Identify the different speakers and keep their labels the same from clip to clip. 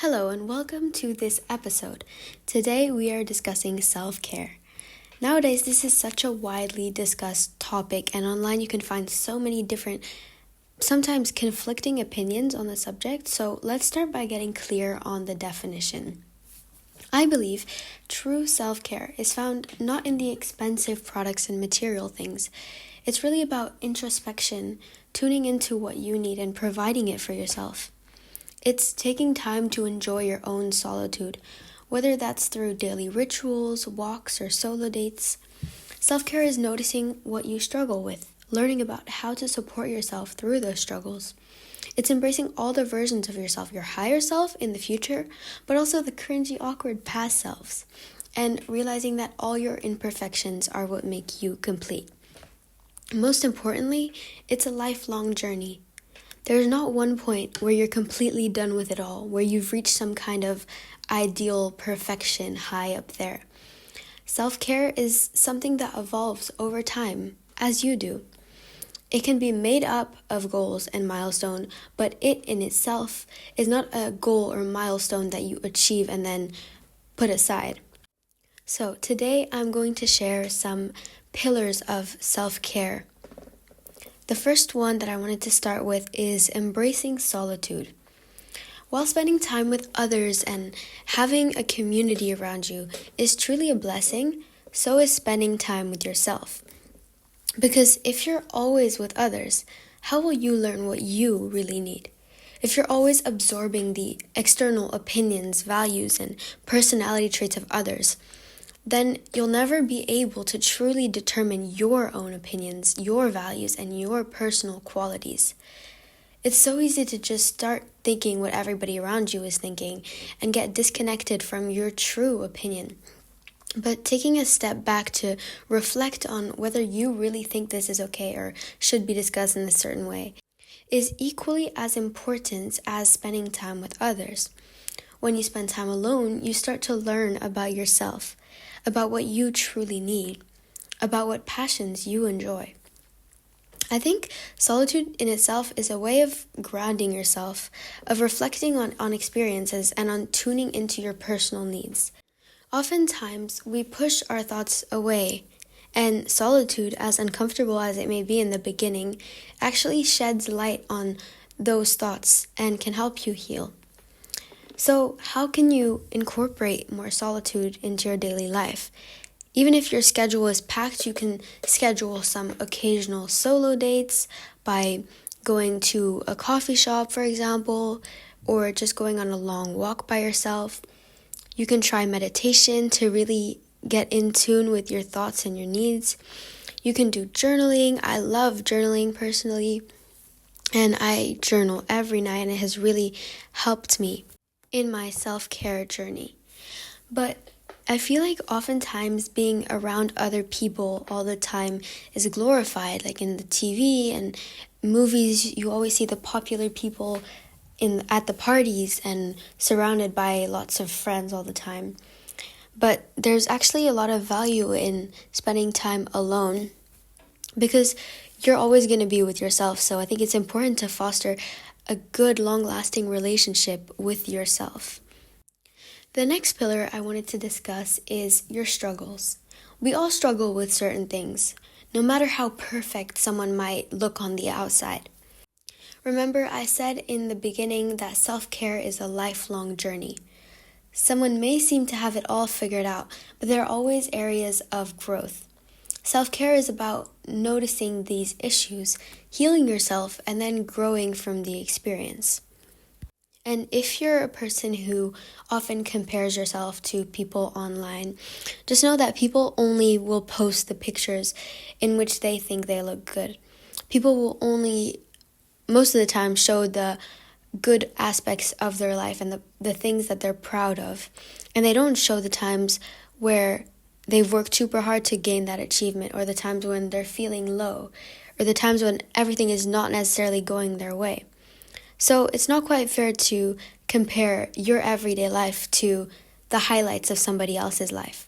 Speaker 1: Hello and welcome to this episode. Today we are discussing self-care. Nowadays this is such a widely discussed topic, and online you can find so many different, sometimes conflicting opinions on the subject. So let's start by getting clear on the definition. I believe true self-care is found not in the expensive products and material things. It's really about introspection, tuning into what you need and providing it for yourself. It's taking time to enjoy your own solitude, whether that's through daily rituals, walks, or solo dates. Self-care is noticing what you struggle with, learning about how to support yourself through those struggles. It's embracing all the versions of yourself, your higher self in the future, but also the cringy, awkward past selves, and realizing that all your imperfections are what make you complete. Most importantly, it's a lifelong journey. There's not one point where you're completely done with it all, where you've reached some kind of ideal perfection high up there. Self-care is something that evolves over time, as you do. It can be made up of goals and milestones, but it in itself is not a goal or milestone that you achieve and then put aside. So today I'm going to share some pillars of self-care. The first one that I wanted to start with is embracing solitude. While spending time with others and having a community around you is truly a blessing, so is spending time with yourself. Because if you're always with others, how will you learn what you really need? If you're always absorbing the external opinions, values, and personality traits of others, then you'll never be able to truly determine your own opinions, your values, and your personal qualities. It's so easy to just start thinking what everybody around you is thinking and get disconnected from your true opinion. But taking a step back to reflect on whether you really think this is okay or should be discussed in a certain way is equally as important as spending time with others. When you spend time alone, you start to learn about yourself, about what you truly need, about what passions you enjoy. I think solitude in itself is a way of grounding yourself, of reflecting on experiences and on tuning into your personal needs. Oftentimes, we push our thoughts away, and solitude, as uncomfortable as it may be in the beginning, actually sheds light on those thoughts and can help you heal. So how can you incorporate more solitude into your daily life? Even if your schedule is packed, you can schedule some occasional solo dates by going to a coffee shop, for example, or just going on a long walk by yourself. You can try meditation to really get in tune with your thoughts and your needs. You can do journaling. I love journaling personally, and I journal every night, and it has really helped me in my self-care journey. But I feel like oftentimes being around other people all the time is glorified, like in the TV and movies. You always see the popular people at the parties and surrounded by lots of friends all the time. But there's actually a lot of value in spending time alone because you're always going to be with yourself. So I think it's important to foster a good, long-lasting relationship with yourself. The next pillar I wanted to discuss is your struggles. We all struggle with certain things, no matter how perfect someone might look on the outside. Remember, I said in the beginning that self-care is a lifelong journey. Someone may seem to have it all figured out, but there are always areas of growth. Self-care is about noticing these issues, healing yourself, and then growing from the experience. And if you're a person who often compares yourself to people online, just know that people only will post the pictures in which they think they look good. People will only, most of the time, show the good aspects of their life and the things that they're proud of. And they don't show the times where they've worked super hard to gain that achievement, or the times when they're feeling low, or the times when everything is not necessarily going their way. So it's not quite fair to compare your everyday life to the highlights of somebody else's life.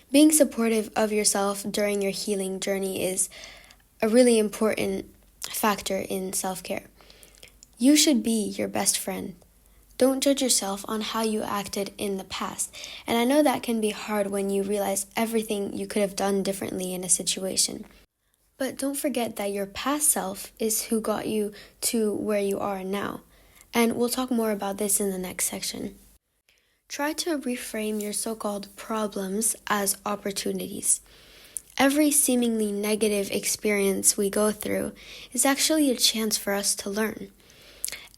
Speaker 1: Being supportive of yourself during your healing journey is a really important factor in self-care. You should be your best friend. Don't judge yourself on how you acted in the past. And I know that can be hard when you realize everything you could have done differently in a situation. But don't forget that your past self is who got you to where you are now. And we'll talk more about this in the next section. Try to reframe your so-called problems as opportunities. Every seemingly negative experience we go through is actually a chance for us to learn.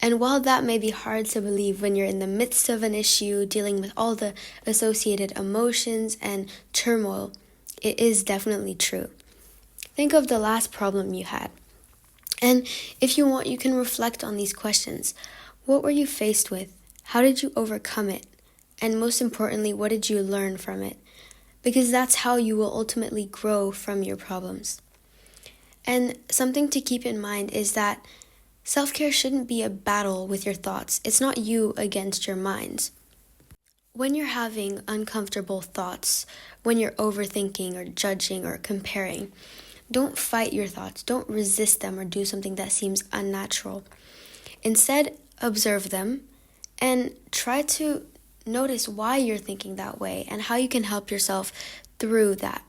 Speaker 1: And while that may be hard to believe when you're in the midst of an issue, dealing with all the associated emotions and turmoil, it is definitely true. Think of the last problem you had. And if you want, you can reflect on these questions. What were you faced with? How did you overcome it? And most importantly, what did you learn from it? Because that's how you will ultimately grow from your problems. And something to keep in mind is that self-care shouldn't be a battle with your thoughts. It's not you against your mind. When you're having uncomfortable thoughts, when you're overthinking or judging or comparing, don't fight your thoughts. Don't resist them or do something that seems unnatural. Instead, observe them and try to notice why you're thinking that way and how you can help yourself through that.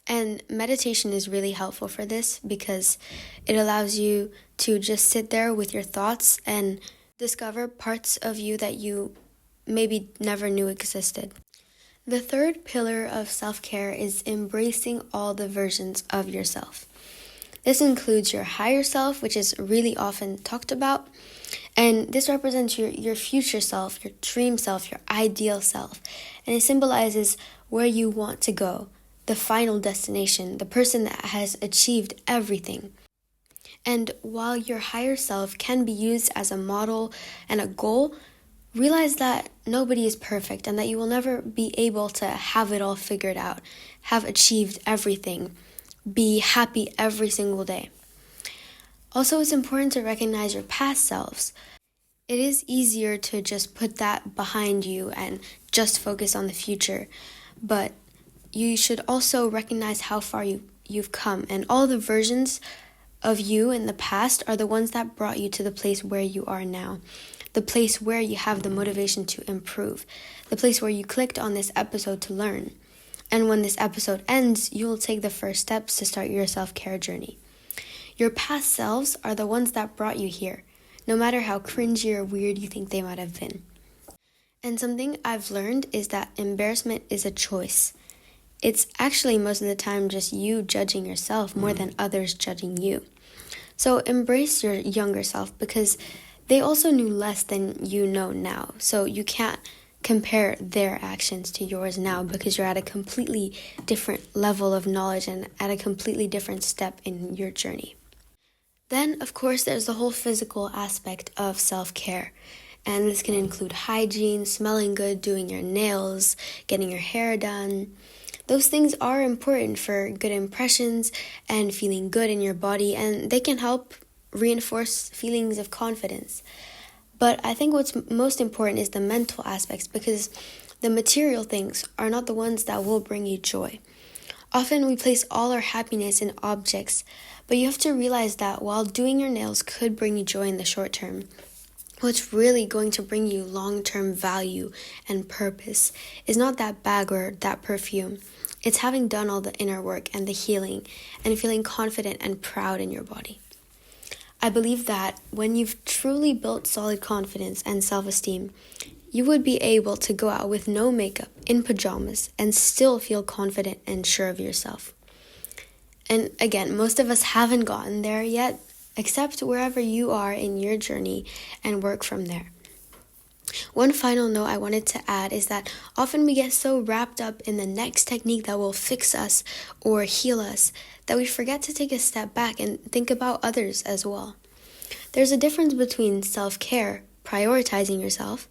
Speaker 1: And meditation is really helpful for this because it allows you to just sit there with your thoughts and discover parts of you that you maybe never knew existed. The third pillar of self-care is embracing all the versions of yourself. This includes your higher self, which is really often talked about, and this represents your future self, your dream self, your ideal self, and it symbolizes where you want to go, the final destination, the person that has achieved everything. And while your higher self can be used as a model and a goal, realize that nobody is perfect and that you will never be able to have it all figured out, have achieved everything, be happy every single day. Also, it's important to recognize your past selves. It is easier to just put that behind you and just focus on the future, but you should also recognize how far you've come, and all the versions of you in the past are the ones that brought you to the place where you are now, the place where you have the motivation to improve, the place where you clicked on this episode to learn. And when this episode ends, you will take the first steps to start your self-care journey. Your past selves are the ones that brought you here, no matter how cringy or weird you think they might have been. And something I've learned is that embarrassment is a choice. It's actually most of the time just you judging yourself more than others judging you. So embrace your younger self because they also knew less than you know now. So you can't compare their actions to yours now because you're at a completely different level of knowledge and at a completely different step in your journey. Then, of course, there's the whole physical aspect of self-care. And this can include hygiene, smelling good, doing your nails, getting your hair done. Those things are important for good impressions and feeling good in your body, and they can help reinforce feelings of confidence. But I think what's most important is the mental aspects, because the material things are not the ones that will bring you joy. Often we place all our happiness in objects, but you have to realize that while doing your nails could bring you joy in the short term, what's really going to bring you long-term value and purpose is not that bag or that perfume. It's having done all the inner work and the healing and feeling confident and proud in your body. I believe that when you've truly built solid confidence and self-esteem, you would be able to go out with no makeup, in pajamas, and still feel confident and sure of yourself. And again, most of us haven't gotten there yet, except wherever you are in your journey and work from there. One final note I wanted to add is that often we get so wrapped up in the next technique that will fix us or heal us that we forget to take a step back and think about others as well. There's a difference between self-care, prioritizing yourself,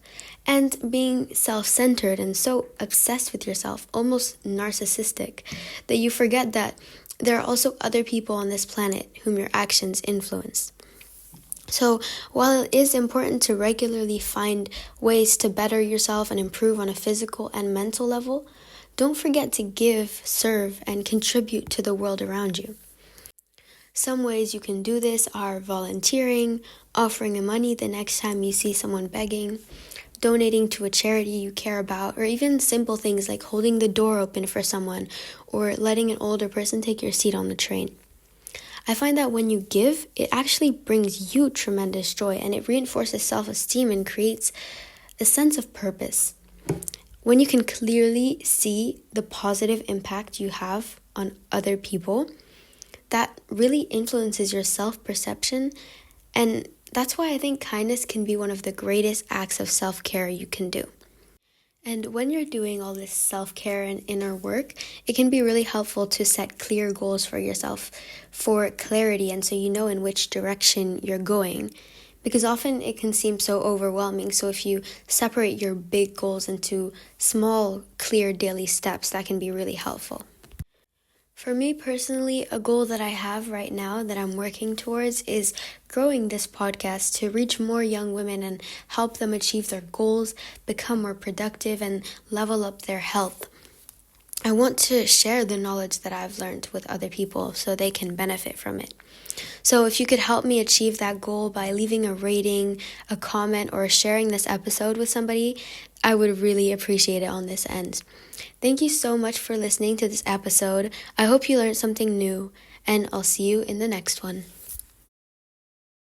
Speaker 1: and being self-centered and so obsessed with yourself, almost narcissistic, that you forget that there are also other people on this planet whom your actions influence. So while it is important to regularly find ways to better yourself and improve on a physical and mental level, don't forget to give, serve, and contribute to the world around you. Some ways you can do this are volunteering, offering money the next time you see someone begging, donating to a charity you care about, or even simple things like holding the door open for someone or letting an older person take your seat on the train. I find that when you give, it actually brings you tremendous joy, and it reinforces self-esteem and creates a sense of purpose. When you can clearly see the positive impact you have on other people, that really influences your self-perception, and that's why I think kindness can be one of the greatest acts of self-care you can do. And when you're doing all this self-care and inner work, it can be really helpful to set clear goals for yourself for clarity, and so you know in which direction you're going. Because often it can seem so overwhelming. So if you separate your big goals into small, clear daily steps, that can be really helpful. For me personally, a goal that I have right now that I'm working towards is growing this podcast to reach more young women and help them achieve their goals, become more productive, and level up their health. I want to share the knowledge that I've learned with other people so they can benefit from it. So if you could help me achieve that goal by leaving a rating, a comment, or sharing this episode with somebody, I would really appreciate it on this end. Thank you so much for listening to this episode. I hope you learned something new, and I'll see you in the next one.